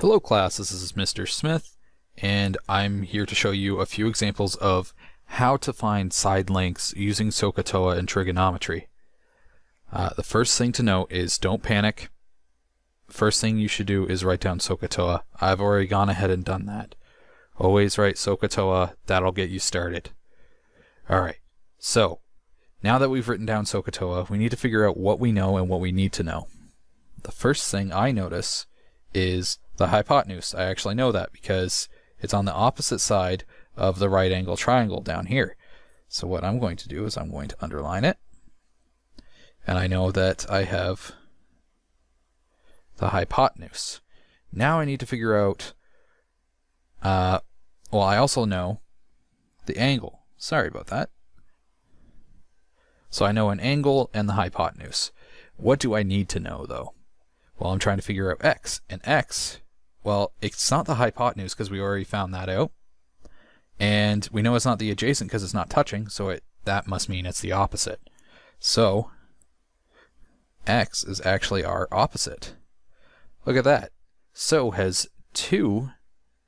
Hello class, this is Mr. Smith, and I'm here to show you a few examples of how to find side lengths using SOH CAH TOA and trigonometry. The first thing to note is don't panic. First thing you should do is write down SOH CAH TOA. I've already gone ahead and done that. Always write SOH CAH TOA, that'll get you started. Alright, so now that we've written down SOH CAH TOA, we need to figure out what we know and what we need to know. The first thing I notice is the hypotenuse. I actually know that because it's on the opposite side of the right angle triangle down here. So what I'm going to do is I'm going to underline it, and I know that I have the hypotenuse. Now I need to figure out, well, I also know the angle. Sorry about that. So I know an angle and the hypotenuse. What do I need to know though? Well, I'm trying to figure out x. And x, well, it's not the hypotenuse because we already found that out. And we know it's not the adjacent because it's not touching, so that must mean it's the opposite. So x is actually our opposite. Look at that. SOH has 2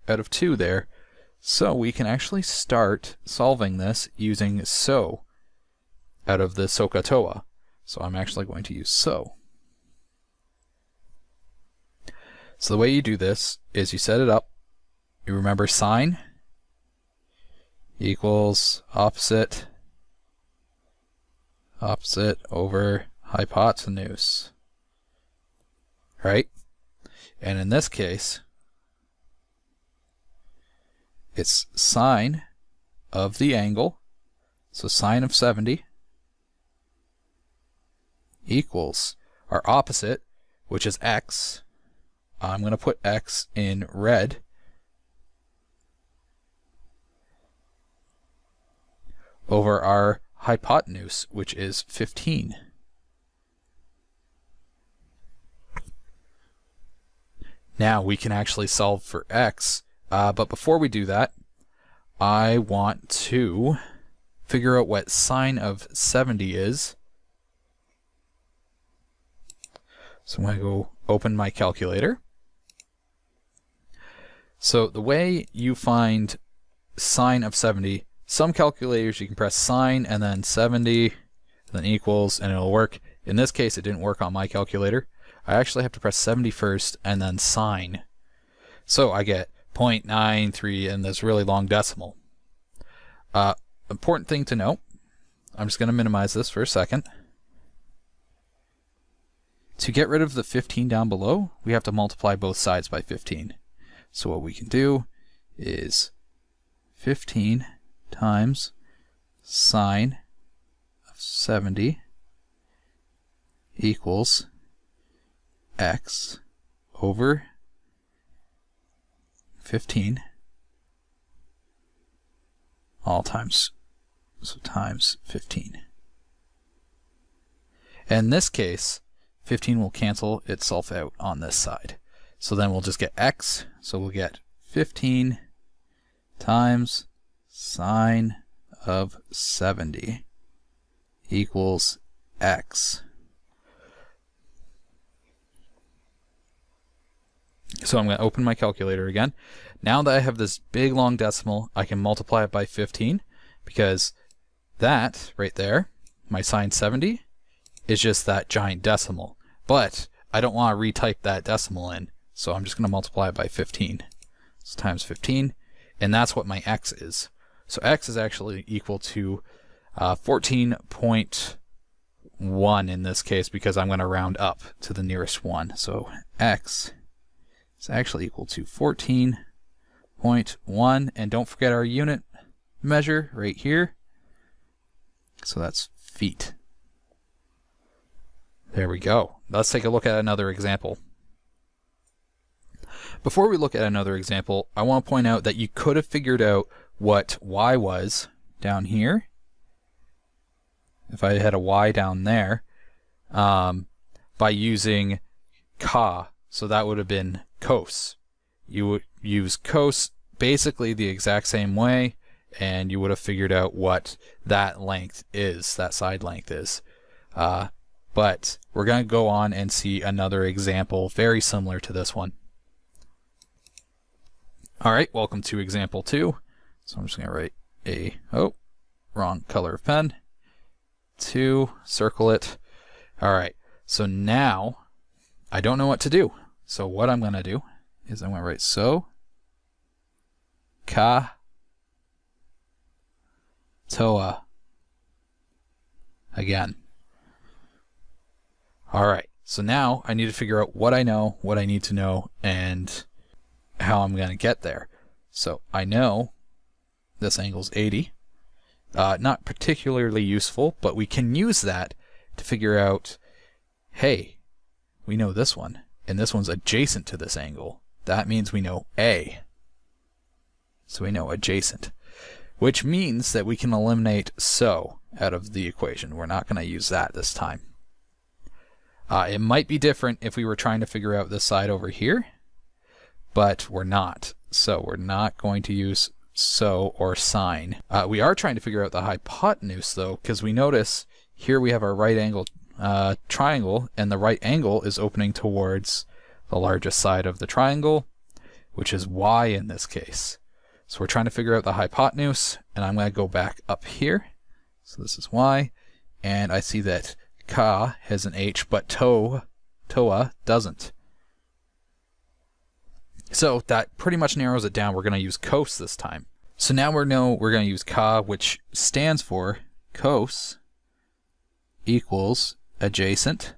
out of 2 there. So we can actually start solving this using SOH out of the SOH CAH TOA. So I'm actually going to use SOH. So the way you do this is you set it up, you remember sine equals opposite over hypotenuse, right? And in this case, it's sine of the angle, so sine of 70 equals our opposite, which is x. I'm going to put x in red, over our hypotenuse, which is 15. Now we can actually solve for x, but before we do that, I want to figure out what sine of 70 is. So I'm going to go open my calculator. So the way you find sine of 70, some calculators you can press sine and then 70 and then equals and it'll work. In this case it didn't work on my calculator. I actually have to press 70 first and then sine. So I get 0.93 in this really long decimal. Important thing to note, I'm just going to minimize this for a second. To get rid of the 15 down below, we have to multiply both sides by 15. So what we can do is 15 times sine of 70 equals x over 15, all times 15. In this case, 15 will cancel itself out on this side. So then we'll just get x, so we'll get 15 times sine of 70 equals x. So I'm going to open my calculator again. Now that I have this big long decimal, I can multiply it by 15 because that right there, my sine 70, is just that giant decimal. But I don't want to retype that decimal in, so I'm just going to multiply it by 15. So times 15, and that's what my x is. So x is actually equal to 14.1 in this case because I'm going to round up to the nearest one. So x is actually equal to 14.1, and don't forget our unit measure right here. So that's feet. There we go. Let's take a look at another example. Before we look at another example, I want to point out that you could have figured out what y was down here. If I had a y down there, by using CAH, so that would have been cos. You would use cos basically the exact same way, and you would have figured out what that length is, that side length is. But we're going to go on and see another example very similar to this one. All right, welcome to example 2. So I'm just going to write wrong color of pen. 2, circle it. All right, so now I don't know what to do. So what I'm going to do is I'm going to write SOH CAH TOA again. All right, so now I need to figure out what I know, what I need to know, and how I'm going to get there. So I know this angle's 80. Not particularly useful, but we can use that to figure out, hey, we know this one, and this one's adjacent to this angle. That means we know A. So we know adjacent, which means that we can eliminate SO out of the equation. We're not going to use that this time. It might be different if we were trying to figure out this side over here, but we're not. So we're not going to use SO or sine. We are trying to figure out the hypotenuse though, because we notice here we have our right angle triangle, and the right angle is opening towards the largest side of the triangle, which is Y in this case. So we're trying to figure out the hypotenuse, and I'm going to go back up here. So this is Y, and I see that CAH has an H, but TOA doesn't. So that pretty much narrows it down. We're going to use cos this time. So now we know we're going to use CAH, which stands for cos equals adjacent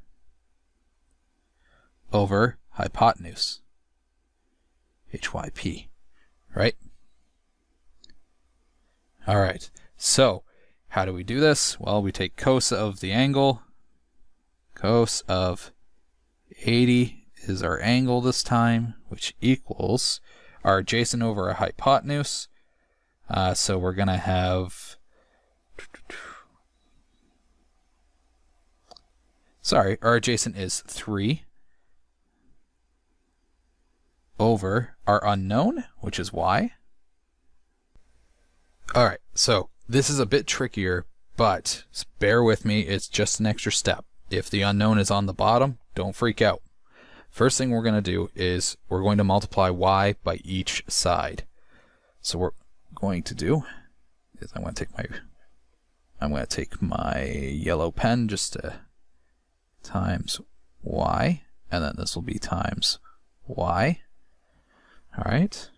over hypotenuse, HYP, right? All right, so how do we do this? Well, we take cos of the angle. Cos of 80 is our angle this time, which equals our adjacent over a hypotenuse. So we're going to have, our adjacent is 3 over our unknown, which is Y. All right, so this is a bit trickier, but bear with me, it's just an extra step. If the unknown is on the bottom, don't freak out. First thing we're going to do is we're going to multiply Y by each side. So what we're going to do is I'm going to take my yellow pen just to times Y, and then this will be times Y. All right.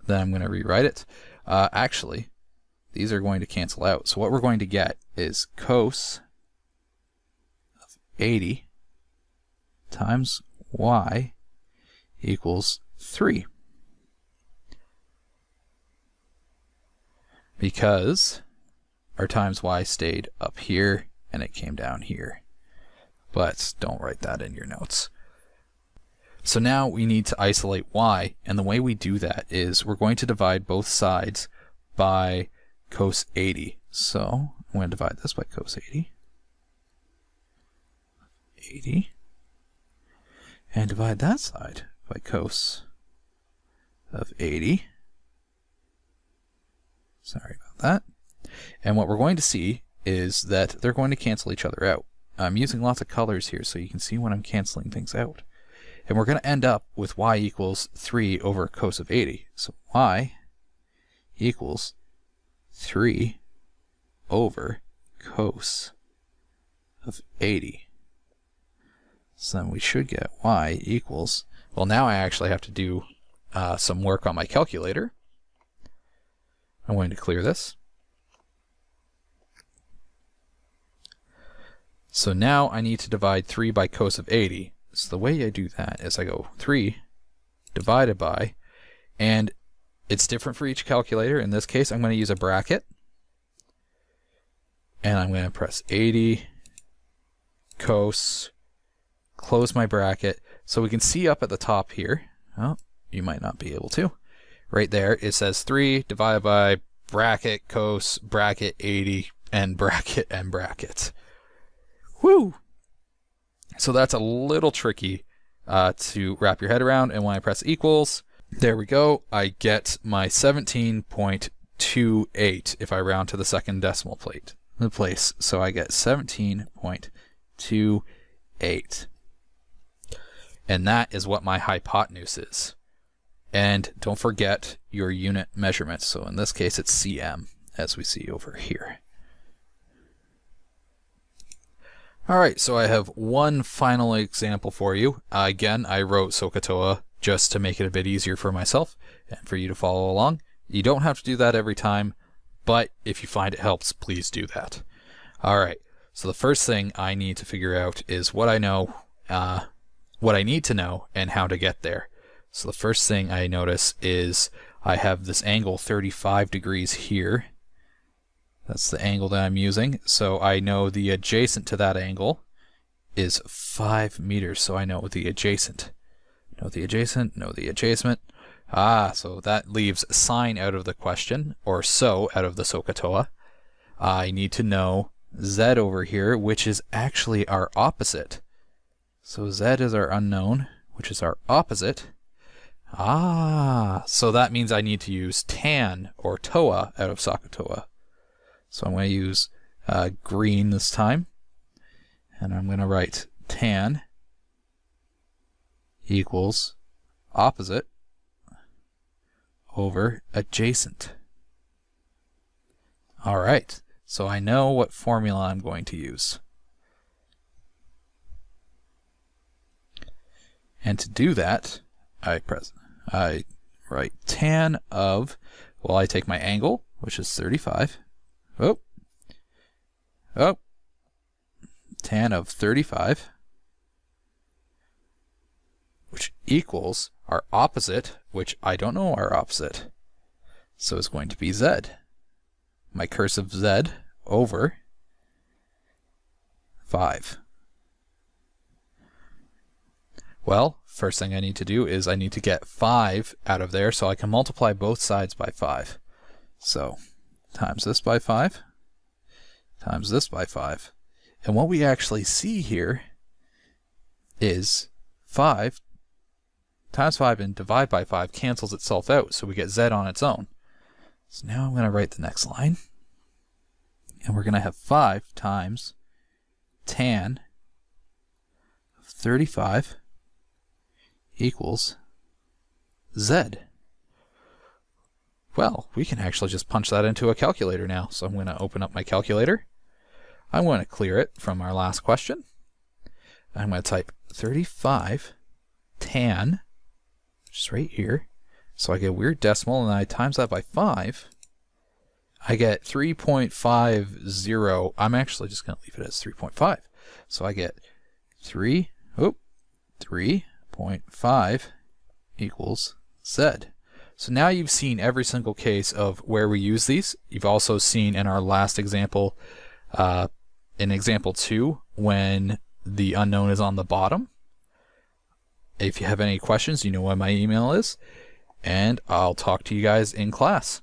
Then I'm going to rewrite it. Actually, these are going to cancel out. So what we're going to get is cos of 80 times Y equals 3. Because our times Y stayed up here and it came down here. But don't write that in your notes. So now we need to isolate Y, and the way we do that is we're going to divide both sides by cos 80. So I'm going to divide this by cos 80. And divide that side by cos of 80. Sorry about that. And what we're going to see is that they're going to cancel each other out. I'm using lots of colors here so you can see when I'm canceling things out. And we're going to end up with Y equals 3 over cos of 80. So Y equals 3 over cos of 80. So then we should get Y equals, well, now I actually have to do some work on my calculator. I'm going to clear this. So now I need to divide 3 by cos of 80. So the way I do that is I go 3 divided by, and it's different for each calculator. In this case, I'm going to use a bracket. And I'm going to press 80 cos, close my bracket. So we can see up at the top here, oh, you might not be able to, right there, it says 3 divided by bracket cos, bracket 80, and bracket and bracket. Woo! So that's a little tricky to wrap your head around, and when I press equals, there we go, I get my 17.28 if I round to the second decimal place. So I get 17.28. And that is what my hypotenuse is. And don't forget your unit measurements. So in this case, it's cm, as we see over here. All right, so I have one final example for you. Again, I wrote SOH CAH TOA just to make it a bit easier for myself and for you to follow along. You don't have to do that every time, but if you find it helps, please do that. All right, so the first thing I need to figure out is what I know, what I need to know, and how to get there. So the first thing I notice is I have this angle 35 degrees here. That's the angle that I'm using. So I know the adjacent to that angle is 5 meters. So I know the adjacent. Know the adjacent, know the adjacent. So that leaves sine out of the question, or so out of the SOH CAH TOA. I need to know z over here, which is actually our opposite. So z is our unknown, which is our opposite. So that means I need to use tan or TOA out of SOH CAH TOA. So I'm going to use green this time, and I'm going to write tan equals opposite over adjacent. All right, so I know what formula I'm going to use. And to do that, I write tan of, well, I take my angle, which is 35. Tan of 35, which equals our opposite, which I don't know our opposite. So it's going to be z. My cursive z over 5. Well, first thing I need to do is I need to get 5 out of there so I can multiply both sides by 5. So times this by 5, times this by 5. And what we actually see here is 5 times 5 and divide by 5 cancels itself out, so we get z on its own. So now I'm going to write the next line, and we're going to have 5 times tan of 35 equals z. Well, we can actually just punch that into a calculator now. So I'm going to open up my calculator. I'm going to clear it from our last question. I'm going to type 35 tan, which is right here. So I get a weird decimal, and I times that by 5. I get 3.50. I'm actually just going to leave it as 3.5. So I get 3.5 equals z. So now you've seen every single case of where we use these. You've also seen in our last example, in example 2, when the unknown is on the bottom. If you have any questions, you know what my email is, and I'll talk to you guys in class.